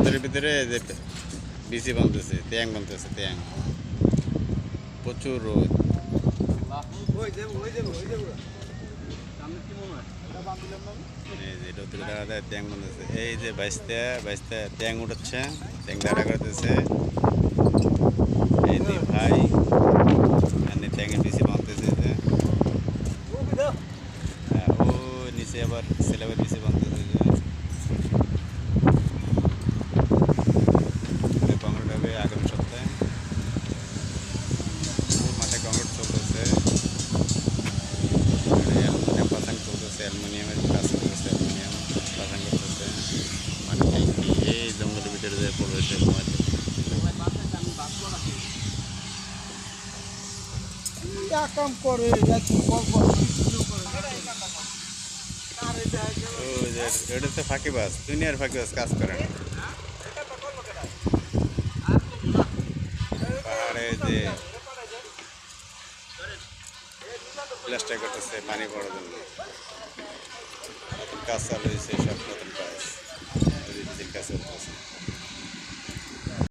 রোদের ভিতরে যে বিচি বানতেছে, ট্যাং বানতেছে, ট্যাং। প্রচুর রোদ। এই যে রোদের দেখা যায় ট্যাং বানতেছে। এই যে বাইশটা বাইশটা ট্যাং উঠাচ্ছে, ট্যাং দাঁড়া করতেছে। এই যে ভাই এনে ট্যাঙের বিচি বানতেছে যে। ও নিচে আবার সিলেবের বিচি বানতেছে যে। কংক্রিট হবে আগামী সপ্তাহে। মাঠে কংক্রিট চলতেছে, অ্যালুমিনিয়াম পাসাং চলতেছে, অ্যালুমিনিয়ামের কাজ চলতেছে, অ্যালুমিনিয়াম পাসাং করতেছে। মানে এই জঙ্গলের ভিতরে যে পড়েছে কাম করে এটা তো ফাঁকিবাজ, দুনিয়ার ফাঁকিবাজ কাজ করে না। পাহাড়ে যে প্লাস্টার করতেছে পানি পড়ার জন্য, নতুন কাজ চালু হয়েছে, সব নতুন কাজ কাজ চলতেছে।